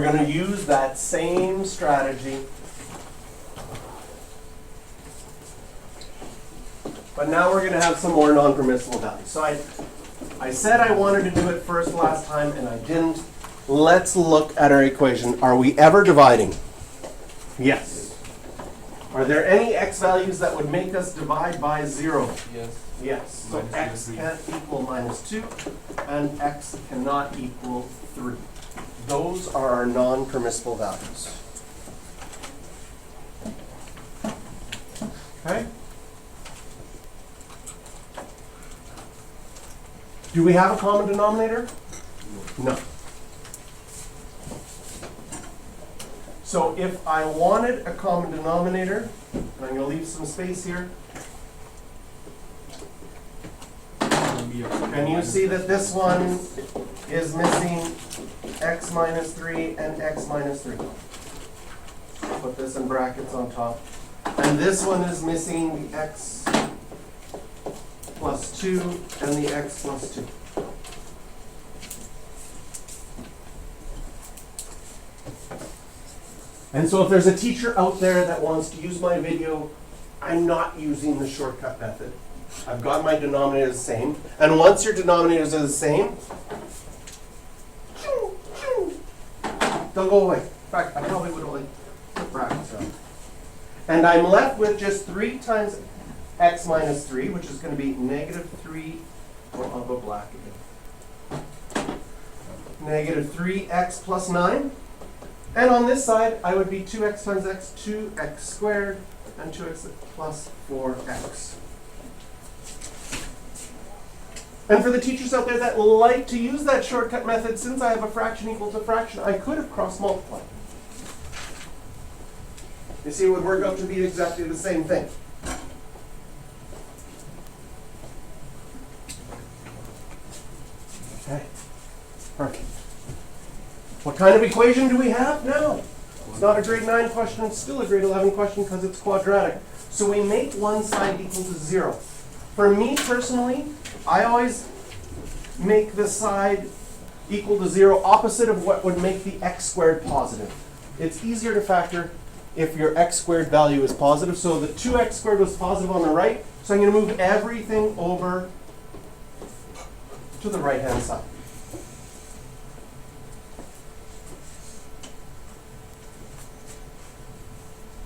we're going to use that same strategy. But now we're going to have some more non-permissible values. So I said I wanted to do it first last time, and I didn't. Let's look at our equation. Are we ever dividing? Yes. Are there any x values that would make us divide by 0? Yes. Yes. So Minus x 2 is can't equal -2, and x cannot equal 3. Those are our non-permissible values. Okay? Do we have a common denominator? No. So if I wanted a common denominator, and I'm going to leave some space here, and you see that this one is missing x minus 3 and x minus 3. Put this in brackets on top. And this one is missing the x plus 2 and the x plus 2. And so if there's a teacher out there that wants to use my video, I'm not using the shortcut method. I've got my denominators the same. And once your denominators are the same, they'll go away. In fact, I probably would only put brackets around. And I'm left with just 3 times x minus 3, which is going to be -3, or I'll go black again. -3x plus 9. And on this side, I would be 2x times x, 2x squared, and 2x plus 4x. And for the teachers out there that like to use that shortcut method, since I have a fraction equals a fraction, I could have cross-multiplied. You see, it would work out to be exactly the same thing. Okay, perfect. What kind of equation do we have now? It's not a grade 9 question, it's still a grade 11 question because it's quadratic. So we make one side equal to 0. For me personally, I always make the side equal to 0, opposite of what would make the x squared positive. It's easier to factor if your x squared value is positive. So the 2x squared was positive on the right, so I'm going to move everything over to the right-hand side.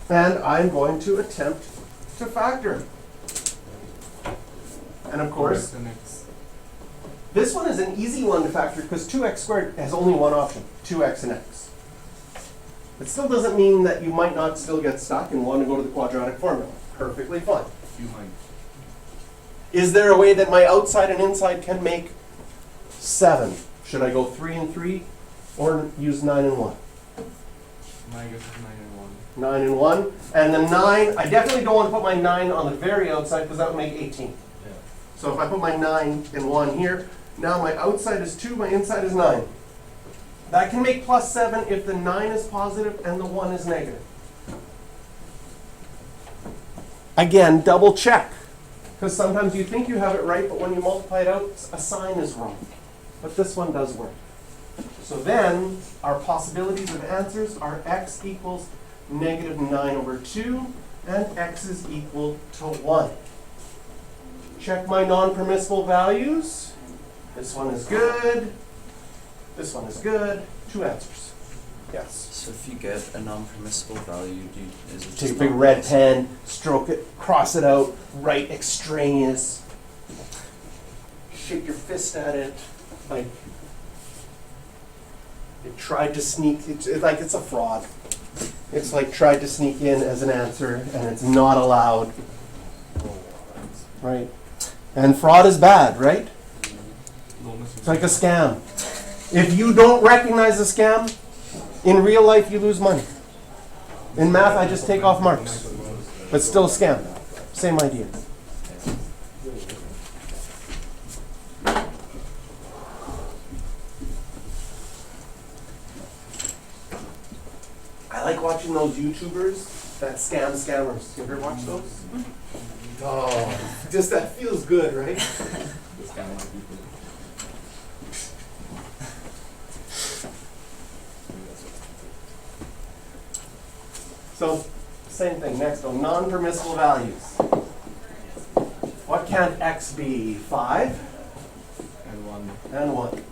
And I'm going to attempt to factor. And of course, this one is an easy one to factor because 2x squared has only one option, 2x and x. It still doesn't mean that you might not still get stuck and want to go to the quadratic formula. Perfectly fine. You might. Is there a way that my outside and inside can make 7? Should I go 3 and 3 or use 9 and 1? My guess is 9 and 1. 9 and 1. And the 9, I definitely don't want to put my 9 on the very outside because that would make 18. Yeah. So if I put my 9 and 1 here, now my outside is 2, my inside is 9. That can make plus 7 if the 9 is positive and the 1 is negative. Again, double check. Because sometimes you think you have it right, but when you multiply it out, a sign is wrong. But this one does work. So then, our possibilities of answers are x equals -9/2, and x is equal to 1. Check my non-permissible values. This one is good. This one is good. 2 answers. Yes. So if you get a non-permissible value, is it just Take a big not red possible? pen, stroke it, cross it out, write extraneous. Shake your fist at it, like it tried to sneak. It's like it's a fraud. It's like tried to sneak in as an answer, and it's not allowed. Right? And fraud is bad, right? It's like a scam. If you don't recognize a scam, in real life you lose money. In math, I just take off marks. But still a scam. Same idea. I like watching those YouTubers that scam scammers. You ever watch those? Oh, just that feels good, right? This kind of people. So, same thing, next one, non-permissible values. What can't x be? 5 And 1. and 1.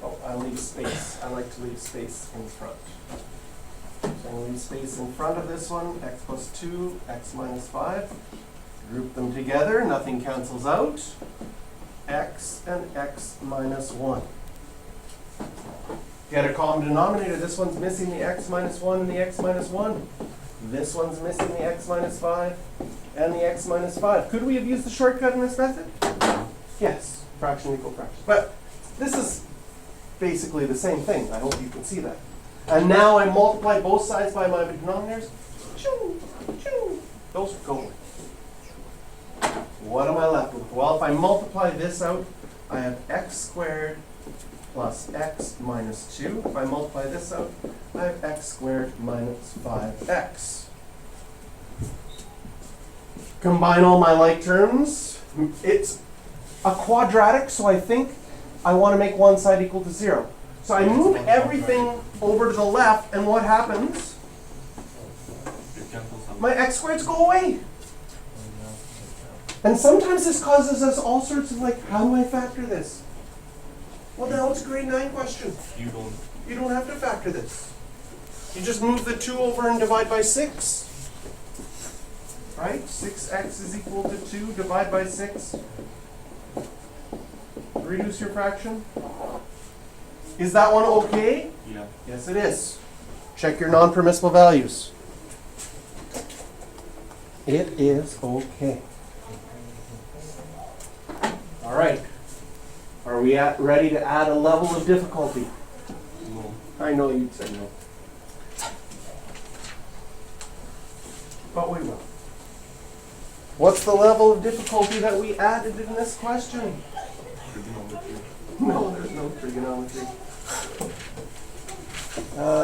Oh, I leave space. I like to leave space in front. So I'm going to leave space in front of this one, x plus 2, x minus 5. Group them together, nothing cancels out. X and x minus 1. Get a common denominator. This one's missing the x minus 1 and the x minus 1. This one's missing the x minus 5 and the x minus 5. Could we have used the shortcut in this method? Yes, fraction equal fraction. But this is basically the same thing. I hope you can see that. And now I multiply both sides by my denominators. Choo, choo. Those go away. What am I left with? Well, if I multiply this out, I have x squared plus x minus 2. If I multiply this out, I have x squared minus 5x. Combine all my like terms. It's a quadratic, so I think I want to make one side equal to 0. So I move everything over to the left, and what happens? It cancels out. My x squareds go away. And sometimes this causes us all sorts of like, how do I factor this? Well, now it's a grade 9 question. You don't. You don't have to factor this. You just move the 2 over and divide by 6. Right? 6x is equal to 2, divide by 6. Reduce your fraction. Is that one okay? Yeah. Yes, it is. Check your non-permissible values. It is okay. All right. Are we ready to add a level of difficulty? No. I know you'd say no. But we will. What's the level of difficulty that we added in this question? Trigonometry. No, there's no trigonometry.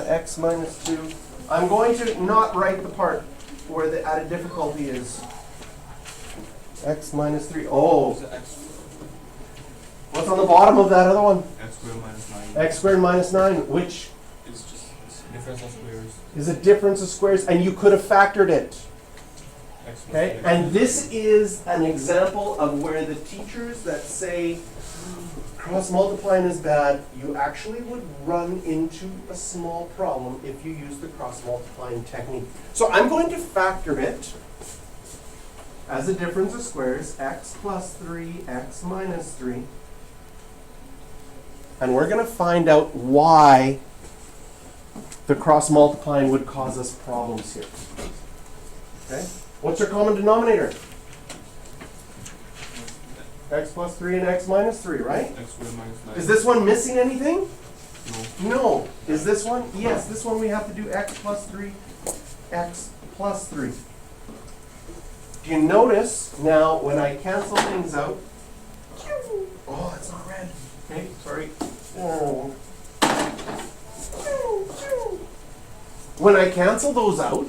X minus 2. I'm going to not write the part where the added difficulty is. X minus 3. Oh, It's x what's on the bottom of that other one? squared minus 9. X squared minus 9, which It's just difference of squares. is a difference of squares, and you could have factored it. X plus Okay, x. and this is an example of where the teachers that say cross multiplying is bad, you actually would run into a small problem if you use the cross multiplying technique. So I'm going to factor it as a difference of squares, x plus 3, x minus 3. And we're going to find out why the cross multiplying would cause us problems here. Okay? What's your common denominator? X plus 3 and x minus 3, right? X squared minus 9. Is this one missing anything? No. No. Is this one? Yes, this one we have to do x plus 3, x plus 3. Do you notice now when I cancel things out? Oh, it's not red. Okay, sorry. Oh. When I cancel those out,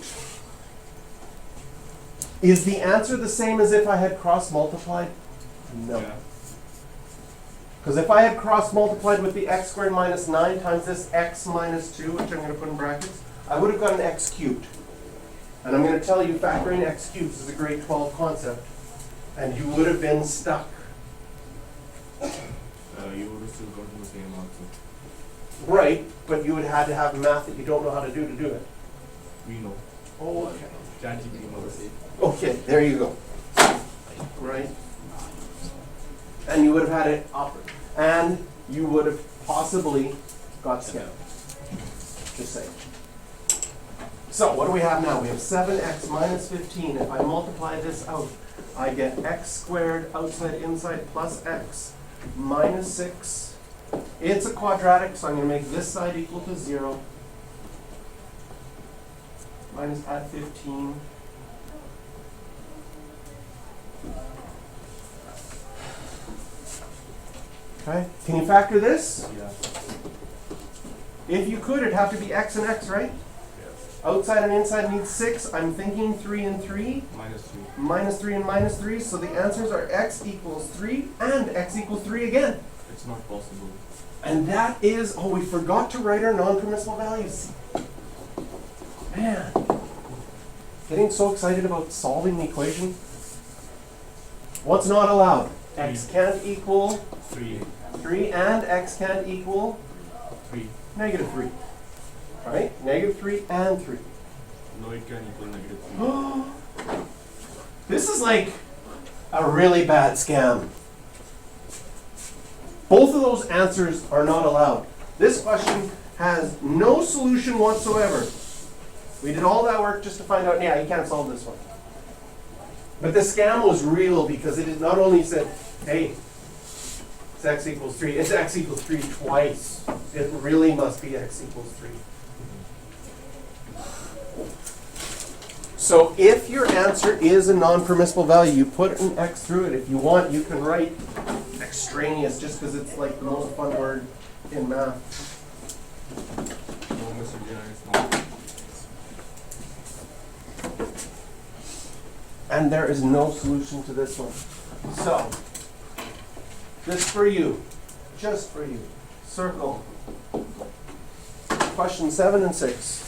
is the answer the same as if I had cross multiplied? No. Yeah. Because if I had cross multiplied with the x squared minus 9 times this x minus 2, which I'm going to put in brackets, I would have got an x cubed. And I'm going to tell you factoring x cubes is a grade 12 concept. And you would have been stuck. You would have still gotten the same answer. Right, but you would have had to have math that you don't know how to do it. We know. Oh, okay. ChatGPT knows. Okay, there you go. Right? And you would have had it up. And you would have possibly got scammed. Just saying. So what do we have now? We have 7x minus 15. If I multiply this out, I get x squared outside inside plus x minus 6. It's a quadratic, so I'm going to make this side equal to 0. Minus add 15. Okay, can you factor this? Yeah. If you could, it'd have to be x and x, right? Yes. Outside and inside needs 6. I'm thinking 3 and 3. Minus 3. Minus 3 and minus 3. So the answers are x equals 3 and x equals 3 again. It's not possible. And that is, oh, we forgot to write our non-permissible values. Man, getting so excited about solving the equation. What's not allowed? X can't equal 3. 3 and X can't equal 3. negative 3. Right? Negative 3 and 3. No, it can equal negative 3. This is like a really bad scam. Both of those answers are not allowed. This question has no solution whatsoever. We did all that work just to find out, yeah, you can't solve this one. But the scam was real because it is not only said, hey, it's x equals 3, it's x equals 3 twice. It really must be x equals 3. So if your answer is a non-permissible value, you put an x through it. If you want, you can write extraneous just because it's like the most fun word in math. No, Mr. J, it's not. And there is no solution to this one. So, this for you, just for you. Circle. Question 7 and 6.